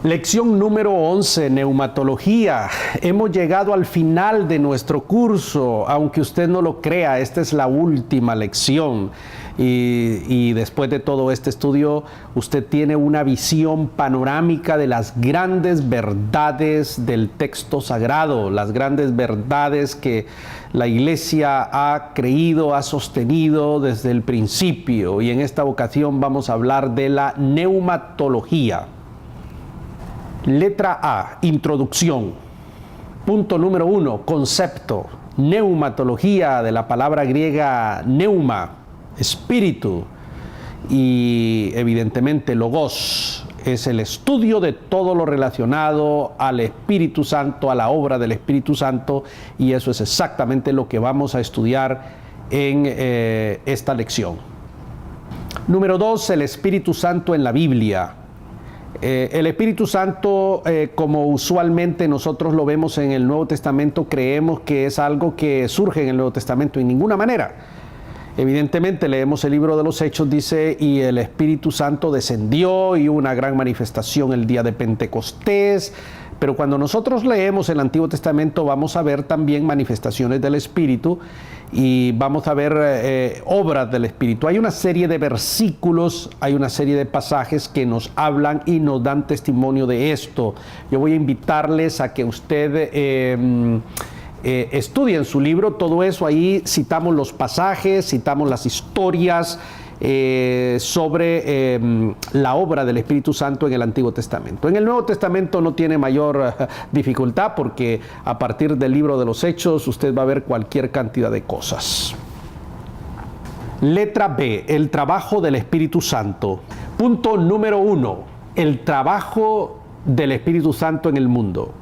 Lección número 11, neumatología. Hemos llegado al final de nuestro curso, aunque usted no lo crea, esta es la última lección. Y después de todo este estudio, usted tiene una visión panorámica de las grandes verdades del texto sagrado, las grandes verdades que la Iglesia ha creído, ha sostenido desde el principio. Y en esta ocasión vamos a hablar de la neumatología. Letra A, introducción. Punto número 1, concepto. Neumatología, de la palabra griega neuma, espíritu, y evidentemente logos, es el estudio de todo lo relacionado al Espíritu Santo, a la obra del Espíritu Santo, y eso es exactamente lo que vamos a estudiar en esta lección. Número 2, el Espíritu Santo en la Biblia. El Espíritu Santo, como usualmente nosotros lo vemos en el Nuevo Testamento, creemos que es algo que surge en el Nuevo Testamento en ninguna manera. Evidentemente leemos el libro de los Hechos, dice, y el Espíritu Santo descendió y hubo una gran manifestación el día de Pentecostés. Pero cuando nosotros leemos el Antiguo Testamento vamos a ver también manifestaciones del Espíritu y vamos a ver obras del Espíritu. Hay una serie de versículos, hay una serie de pasajes que nos hablan y nos dan testimonio de esto. Yo voy a invitarles a que usted estudie en su libro todo eso. Ahí citamos los pasajes, citamos las historias sobre la obra del Espíritu Santo en el Antiguo Testamento. En el Nuevo Testamento no tiene mayor dificultad porque a partir del libro de los Hechos usted va a ver cualquier cantidad de cosas. Letra B, el trabajo del Espíritu Santo. Punto número 1, el trabajo del Espíritu Santo en el mundo.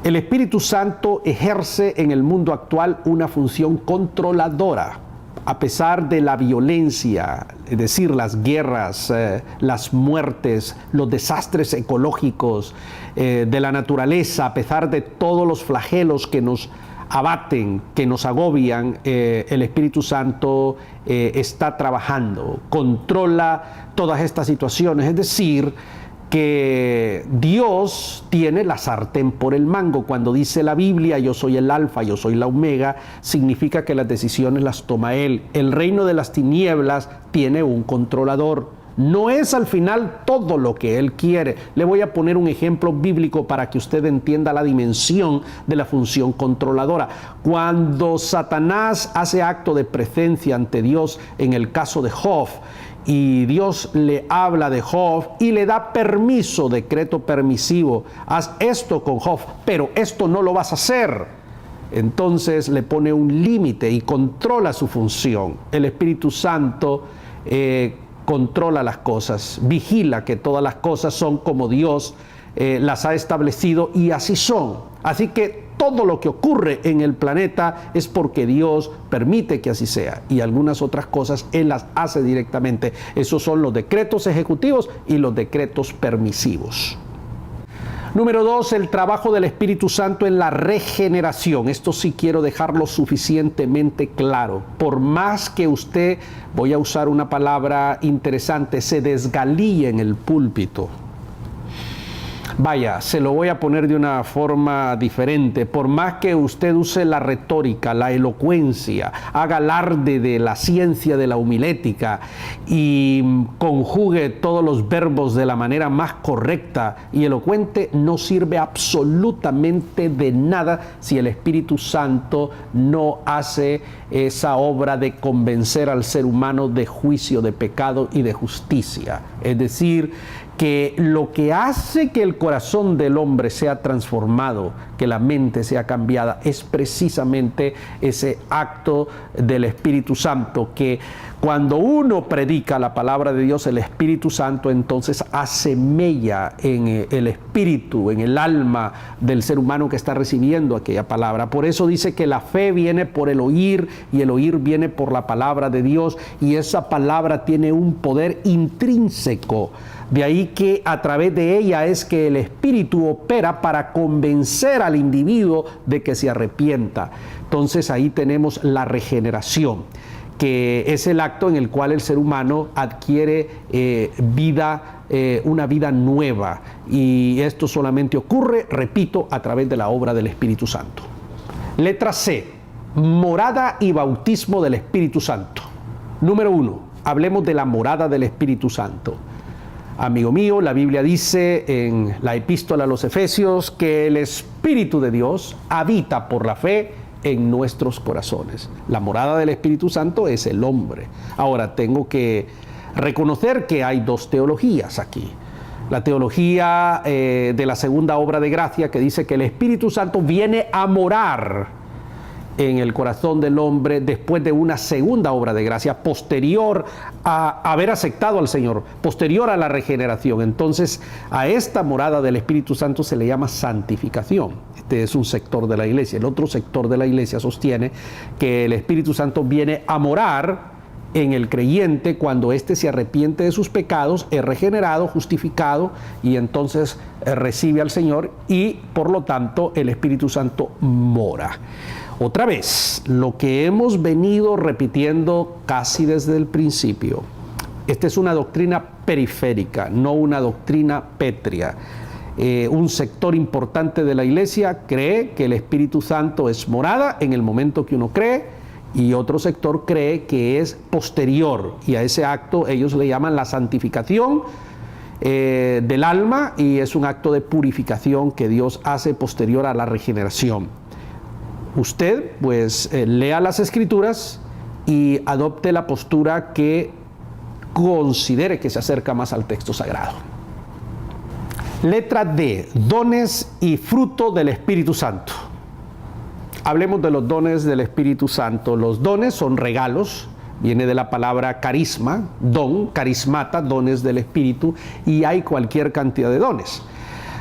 El Espíritu Santo ejerce en el mundo actual una función controladora. A pesar de la violencia, es decir, las guerras, las muertes, los desastres ecológicos de la naturaleza, a pesar de todos los flagelos que nos abaten, que nos agobian, el Espíritu Santo está trabajando, controla todas estas situaciones, es decir, que Dios tiene la sartén por el mango. Cuando dice la Biblia, yo soy el alfa, yo soy la omega, significa que las decisiones las toma Él. El reino de las tinieblas tiene un controlador. No es al final todo lo que Él quiere. Le voy a poner un ejemplo bíblico para que usted entienda la dimensión de la función controladora. Cuando Satanás hace acto de presencia ante Dios en el caso de Job, y Dios le habla de Job y le da permiso, decreto permisivo, haz esto con Job, pero esto no lo vas a hacer. Entonces le pone un límite y controla su función. El Espíritu Santo controla las cosas, vigila que todas las cosas son como Dios las ha establecido y así son. Así que todo lo que ocurre en el planeta es porque Dios permite que así sea, y algunas otras cosas Él las hace directamente. Esos son los decretos ejecutivos y los decretos permisivos. Número 2, el trabajo del Espíritu Santo en la regeneración. Esto sí quiero dejarlo suficientemente claro. Por más que usted, voy a usar una palabra interesante, se desgalille en el púlpito. Vaya, se lo voy a poner de una forma diferente. Por más que usted use la retórica, la elocuencia, haga alarde de la ciencia de la homilética y conjugue todos los verbos de la manera más correcta y elocuente, no sirve absolutamente de nada si el Espíritu Santo no hace esa obra de convencer al ser humano de juicio, de pecado y de justicia. Es decir, que lo que hace que el corazón del hombre sea transformado, que la mente sea cambiada, es precisamente ese acto del Espíritu Santo, que cuando uno predica la palabra de Dios, el Espíritu Santo entonces hace mella en el espíritu, en el alma del ser humano que está recibiendo aquella palabra. Por eso dice que la fe viene por el oír y el oír viene por la palabra de Dios, y esa palabra tiene un poder intrínseco. De ahí que a través de ella es que el Espíritu opera para convencer al individuo de que se arrepienta. Entonces ahí tenemos la regeneración. que es el acto en el cual el ser humano adquiere una vida nueva, y esto solamente ocurre, repito, a través de la obra del Espíritu Santo. Letra C, morada y bautismo del Espíritu Santo. Número 1, hablemos de la morada del Espíritu Santo. Amigo mío, la Biblia dice en la epístola a los Efesios que el Espíritu de Dios habita por la fe en nuestros corazones. La morada del Espíritu Santo es el hombre. Ahora, tengo que reconocer que hay dos teologías aquí. La teología de la segunda obra de gracia, que dice que el Espíritu Santo viene a morar en el corazón del hombre después de una segunda obra de gracia, posterior a haber aceptado al Señor, posterior a la regeneración. Entonces, a esta morada del Espíritu Santo se le llama santificación. Este es un sector de la iglesia. El otro sector de la iglesia sostiene que el Espíritu Santo viene a morar en el creyente cuando éste se arrepiente de sus pecados, es regenerado, justificado, y entonces recibe al Señor, y por lo tanto el Espíritu Santo mora. Otra vez, lo que hemos venido repitiendo casi desde el principio, esta es una doctrina periférica, no una doctrina pétrea. Un sector importante de la iglesia cree que el Espíritu Santo es morada en el momento que uno cree, y otro sector cree que es posterior, y a ese acto ellos le llaman la santificación del alma, y es un acto de purificación que Dios hace posterior a la regeneración. Usted pues lea las Escrituras y adopte la postura que considere que se acerca más al texto sagrado. Letra D, dones y fruto del Espíritu Santo. Hablemos de los dones del Espíritu Santo. Los dones son regalos, viene de la palabra carisma, don, carismata, dones del Espíritu, y hay cualquier cantidad de dones.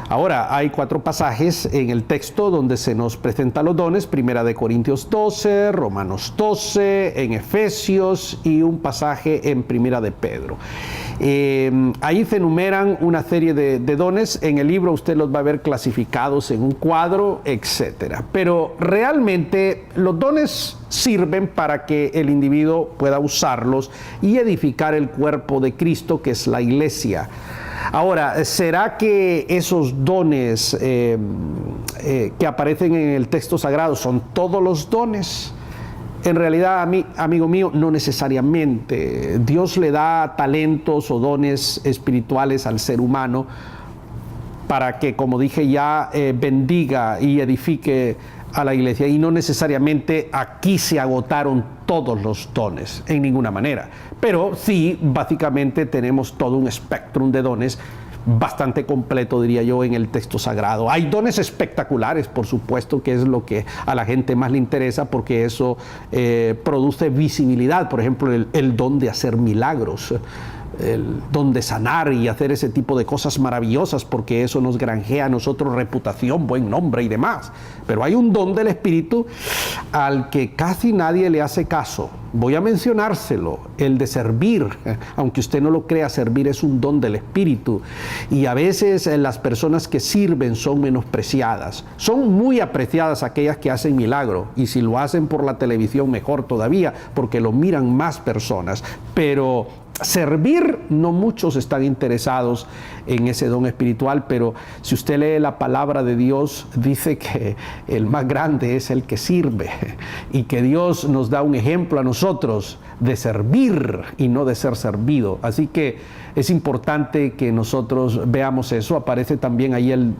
Ahora, hay 4 pasajes en el texto donde se nos presentan los dones: Primera de Corintios 12, Romanos 12, en Efesios, y un pasaje en Primera de Pedro. Ahí se enumeran una serie de dones. En el libro usted los va a ver clasificados en un cuadro, etc. Pero realmente los dones sirven para que el individuo pueda usarlos y edificar el cuerpo de Cristo, que es la iglesia. Ahora, ¿será que esos dones que aparecen en el texto sagrado son todos los dones? En realidad, amigo mío, no necesariamente. Dios le da talentos o dones espirituales al ser humano para que, como dije ya, bendiga y edifique a la iglesia, y no necesariamente aquí se agotaron todos los dones, en ninguna manera, pero sí, básicamente tenemos todo un espectro de dones bastante completo, diría yo, en el texto sagrado. Hay dones espectaculares, por supuesto, que es lo que a la gente más le interesa, porque eso produce visibilidad. Por ejemplo, el don de hacer milagros, el don de sanar y hacer ese tipo de cosas maravillosas, porque eso nos granjea a nosotros reputación, buen nombre y demás. Pero hay un don del Espíritu al que casi nadie le hace caso. Voy a mencionárselo: el de servir. Aunque usted no lo crea, servir es un don del Espíritu, y a veces las personas que sirven son menospreciadas. Son muy apreciadas aquellas que hacen milagro, y si lo hacen por la televisión, mejor todavía, porque lo miran más personas. Pero servir, no muchos están interesados en ese don espiritual. Pero si usted lee la palabra de Dios, dice que el más grande es el que sirve, y que Dios nos da un ejemplo a nosotros de servir y no de ser servido. Así que es importante que nosotros veamos eso. Aparece también ahí el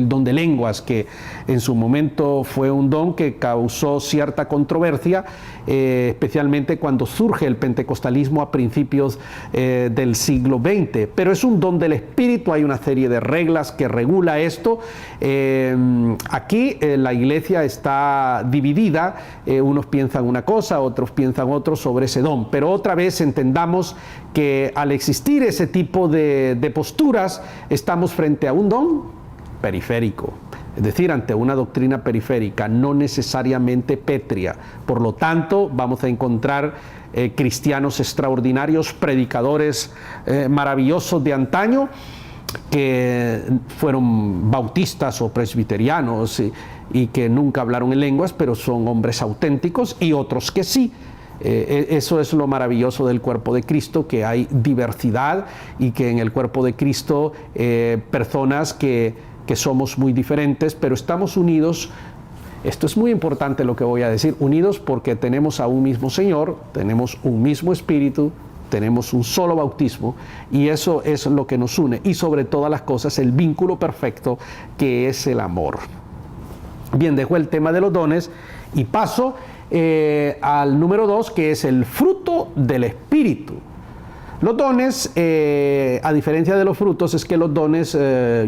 don de lenguas, que en su momento fue un don que causó cierta controversia, especialmente cuando surge el pentecostalismo a principios del siglo XX. Pero es un don del Espíritu, hay una serie de reglas que regula esto. Aquí la iglesia está dividida, unos piensan una cosa, otros piensan otro sobre ese don. Pero otra vez entendamos que al existir ese tipo de posturas, estamos frente a un don periférico, es decir, ante una doctrina periférica, no necesariamente pétrea. Por lo tanto, vamos a encontrar cristianos extraordinarios, predicadores maravillosos de antaño, que fueron bautistas o presbiterianos y que nunca hablaron en lenguas, pero son hombres auténticos, y otros que sí. Eso es lo maravilloso del cuerpo de Cristo, que hay diversidad y que en el cuerpo de Cristo personas que somos muy diferentes, pero estamos unidos. Esto es muy importante lo que voy a decir, unidos porque tenemos a un mismo Señor, tenemos un mismo Espíritu, tenemos un solo bautismo, y eso es lo que nos une, y sobre todas las cosas el vínculo perfecto que es el amor. Bien, dejo el tema de los dones y paso al número 2, que es el fruto del Espíritu. Los dones, a diferencia de los frutos, es que los dones,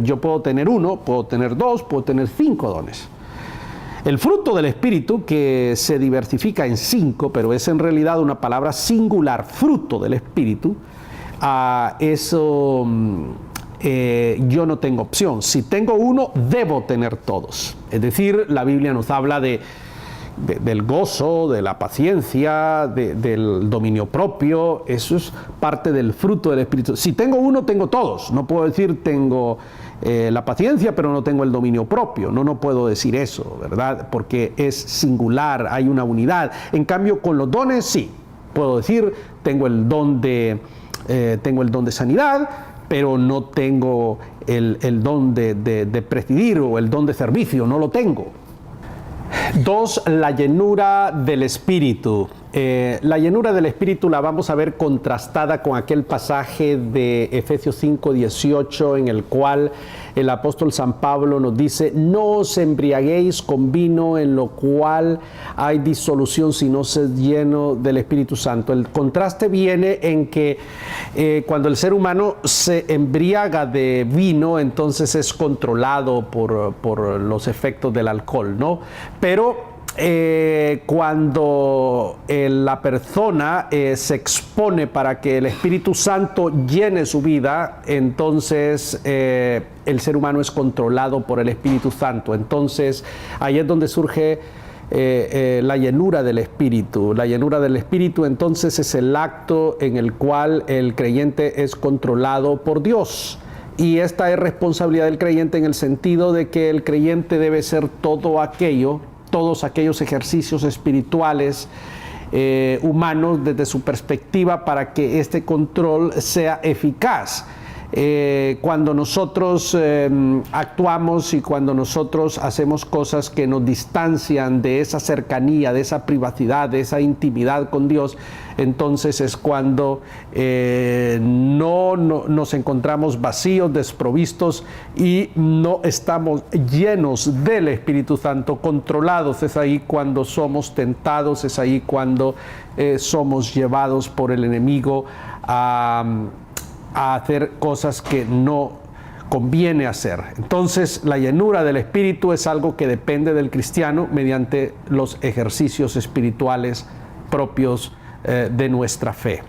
yo puedo tener 1, puedo tener 2, puedo tener 5 dones. El fruto del Espíritu, que se diversifica en 5, pero es en realidad una palabra singular, fruto del Espíritu, eso yo no tengo opción. Si tengo 1, debo tener todos. Es decir, la Biblia nos habla del gozo, de la paciencia, del dominio propio. Eso es parte del fruto del Espíritu. Si tengo 1, tengo todos. No puedo decir tengo la paciencia, pero no tengo el dominio propio. No puedo decir eso, ¿verdad? Porque es singular, hay una unidad. En cambio, con los dones, sí. Puedo decir, tengo el don de sanidad, pero no tengo el don de presidir o el don de servicio, no lo tengo. 2, la llenura del Espíritu. La llenura del Espíritu la vamos a ver contrastada con aquel pasaje de Efesios 5:18, en el cual el apóstol San Pablo nos dice: no os embriaguéis con vino, en lo cual hay disolución, sino sed lleno del Espíritu Santo. El contraste viene en que cuando el ser humano se embriaga de vino, entonces es controlado por los efectos del alcohol, ¿no? Pero cuando la persona se expone para que el Espíritu Santo llene su vida, entonces el ser humano es controlado por el Espíritu Santo. Entonces ahí es donde surge la llenura del Espíritu. La llenura del Espíritu entonces es el acto en el cual el creyente es controlado por Dios. Y esta es responsabilidad del creyente en el sentido de que el creyente debe ser todos aquellos ejercicios espirituales humanos desde su perspectiva para que este control sea eficaz. Cuando nosotros actuamos y cuando nosotros hacemos cosas que nos distancian de esa cercanía, de esa privacidad, de esa intimidad con Dios, entonces es cuando no nos encontramos vacíos, desprovistos y no estamos llenos del Espíritu Santo, controlados. Es ahí cuando somos tentados, es ahí cuando somos llevados por el enemigo a hacer cosas que no conviene hacer. Entonces, la llenura del Espíritu es algo que depende del cristiano mediante los ejercicios espirituales propios de nuestra fe.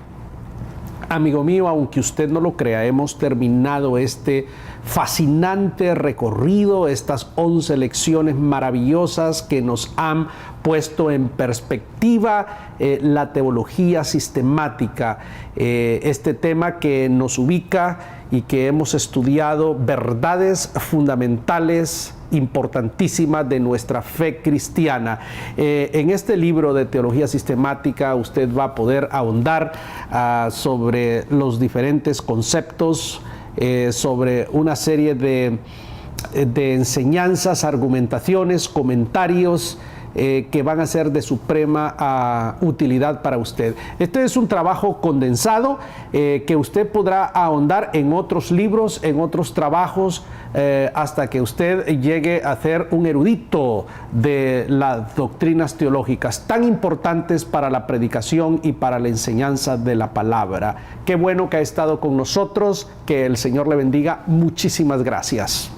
Amigo mío, aunque usted no lo crea, hemos terminado este fascinante recorrido, estas 11 lecciones maravillosas que nos han puesto en perspectiva la teología sistemática, este tema que nos ubica y que hemos estudiado verdades fundamentales importantísimas de nuestra fe cristiana. En este libro de teología sistemática usted va a poder ahondar sobre los diferentes conceptos, sobre una serie de enseñanzas, argumentaciones, comentarios que van a ser de suprema utilidad para usted. Este es un trabajo condensado que usted podrá ahondar en otros libros, en otros trabajos, hasta que usted llegue a ser un erudito de las doctrinas teológicas tan importantes para la predicación y para la enseñanza de la palabra. Qué bueno que ha estado con nosotros, que el Señor le bendiga. Muchísimas gracias.